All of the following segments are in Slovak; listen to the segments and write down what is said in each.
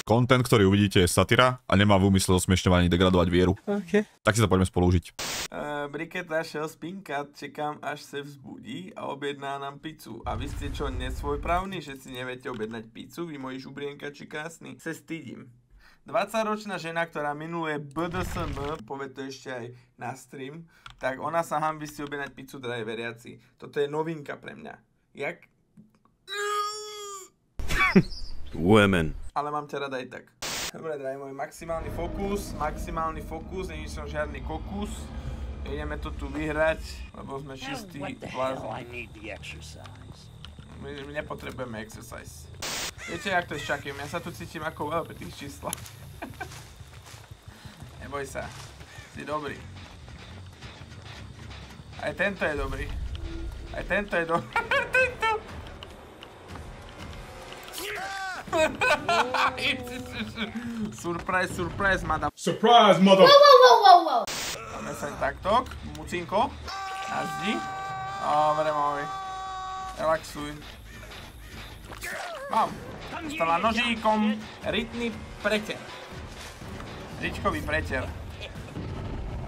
Content, ktorý uvidíte, je satyra a nemá v úmysle osmiešňovať ani degradovať vieru. OK. Tak si to poďme spolu užiť. Briketa šel spinkať, čekám, až sa vzbudí a objedná nám pizzu. A vy ste čo, nesvojprávni, že si neviete objednať pizzu? Vy moji žubrienkači krásni. Se stydím. 20-ročná žena, ktorá miluje BDSM, povie to ešte aj na stream, tak ona sa hanbí si objednať pizzu, drahí veriaci. Toto je novinka pre mňa. Jak? Women. Ale mám ťa rada aj tak. Dobre, drahí môj, maximálny fokus, není som žiadny kokus. Ideme to tu vyhrať, lebo sme čistí blázni. My nepotrebujeme exercise. Viete, jak to je s Chuckiem? Ja sa tu cítim ako veľa pri tých číslach. Neboj sa, si dobrý. Aj tento je dobrý. Aj tento je dobrý. Tento! Surprise, madam. Surprise, mother... Wow. Dáme sa takto, mucinko. Nazdi. Dobre, môj. Relaxuj. Mám. Dostala nožíkom rytný preter. Ričkový preter.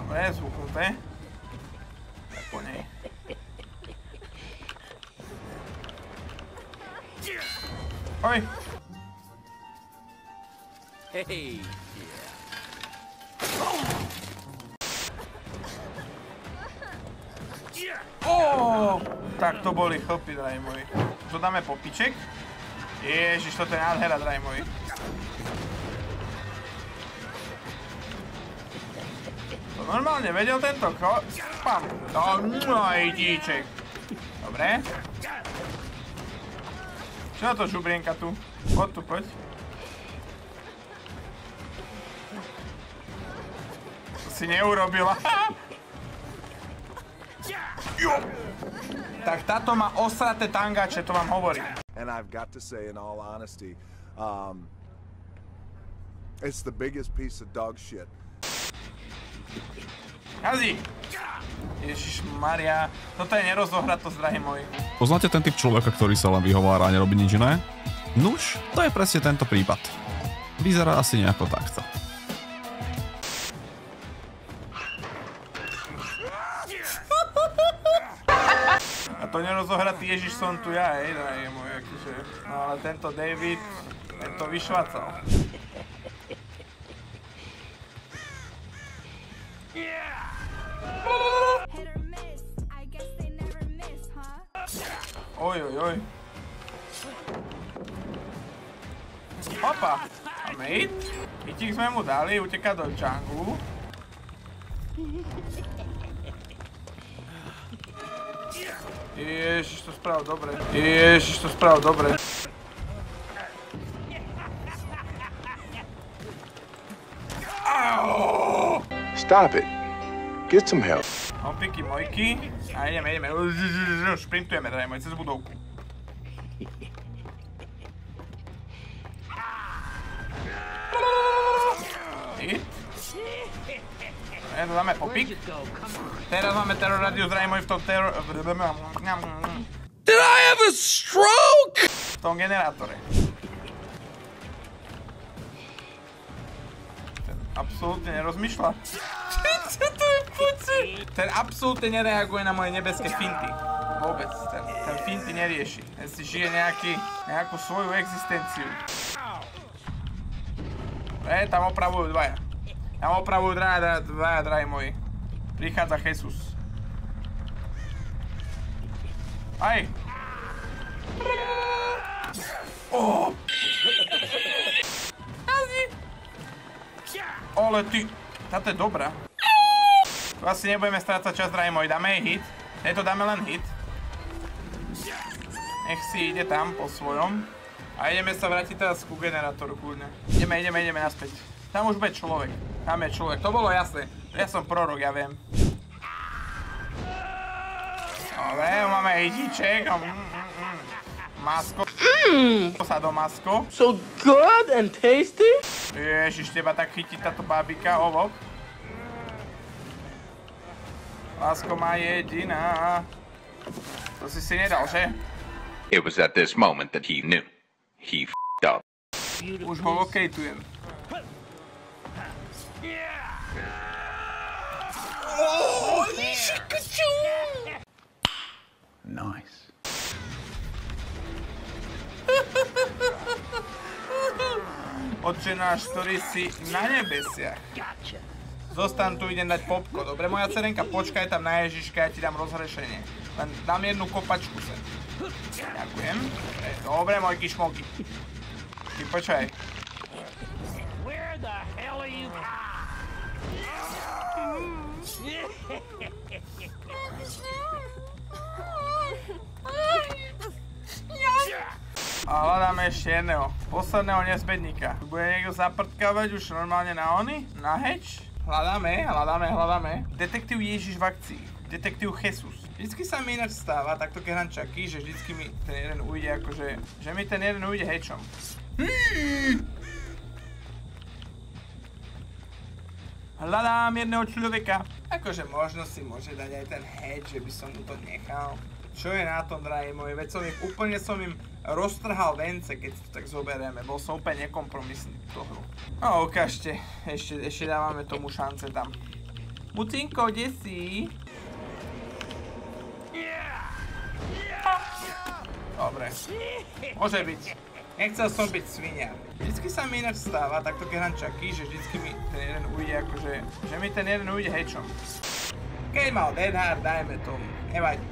Dobre, zvuknuté. Tak po nej. Oj. Hey. Tak to boli chlpy, drahí moji. Tu dáme popiček. Ježiš, toto je nádhera, drahí moji. To normálne vedel tento pam. No, idíček. Dobre. Čo to žubrienka tu? Poď tu, poď. To si neurobila. Tak táto má osraté tangáče, to vám hovorím. And I've got to say, in all honesty, it's the biggest piece of dog shit. Jazi! Ježišmaria, toto je nerozohratosť, drahí moji. Poznáte ten typ človeka, ktorý sa len vyhovára a nerobí nič iné? Nuž, to je presne tento prípad. Vyzerá asi nejako takto. A to nerozohratý Ježiš som tu ja, drahí moji, akože. No ale tento David, tento vyšvacal. Oj. Hopa, máme hit. Hitík sme mu dali, uteká do džunglu. Ježiš, to spravil dobre. Stop it. Get some help. Hopiky, mojky. A ideme. Šprintujeme, drahí moji, cez budovku. Hit. To dáme popik. Teraz máme terror radius, drahí moji, v tom terror... Did I have a stroke? V tom generátore. Ten absolútne nerozmýšľa. Čo to je puci? Ten absolútne nereaguje na moje nebeské finty. Vôbec. Ten finty nerieši. Ten si žije nejakú svoju existenciu. Tam opravujú dvaja. Dvaja, drahí moji. Prichádza Jesus. Aj! Ale ty... Táto je dobrá. Tu asi nebudeme strácať čas, drahí moji. Dáme jej hit. Tejto dáme len hit. Nech si ide tam po svojom. A ideme sa vrátiť teraz ku generátoru, kľudne. Ideme naspäť. Tam už bude človek. Tam je človek. To bolo jasné. Ja som prorok, ja viem. Dobre, máme hitíček. Masko. Sadomasko. So good and tasty? Ježiš, teba tak chytí táto bábika, ovok. Lásko má jediná. To si nedal, že? It was at this moment that he knew. He f***ed up. Už ho lokejtujem. Nice. Otče náš, ktorý si na nebesiach. Zostan tu, idem dať popko. Dobre, moja cerenka, počkaj tam na Ježiška, ja ti dám rozhrešenie. Len dám jednu kopačku sem. Ďakujem. Dobre, môj kišmoky. Ty počkaj. Where the hell are you? A hľadáme ešte jedného, posledného nezbedníka. Tu bude niekto zaprtkávať už normálne na ony? Na heč? Hľadáme. Detektív Ježiš v akcii. Detektív Jesus. Vždycky sa mi ináč stáva, takto keď hrám Chucky, že vždycky mi ten jeden ujde akože... Že mi ten jeden ujde hečom. Hľadám jedného človeka. Akože možno si môže dať aj ten heč, že by som mu to nechal. Čo je na tom, drahí moji? Veď úplne som im roztrhal vence, keď to tak zoberieme. Bol som úplne nekompromisný tú hru. No ukážte, ešte dávame tomu šance tam. Mucinko, kde si? Dobre, môže byť. Nechcel som byť sviniar. Vždycky sa mi ináč stáva, takto keď hrám Chucky, že vždycky mi ten jeden ujde akože... Že mi ten jeden ujde hečom. Keď mal Dead Hard, dajme tomu. Nevadí.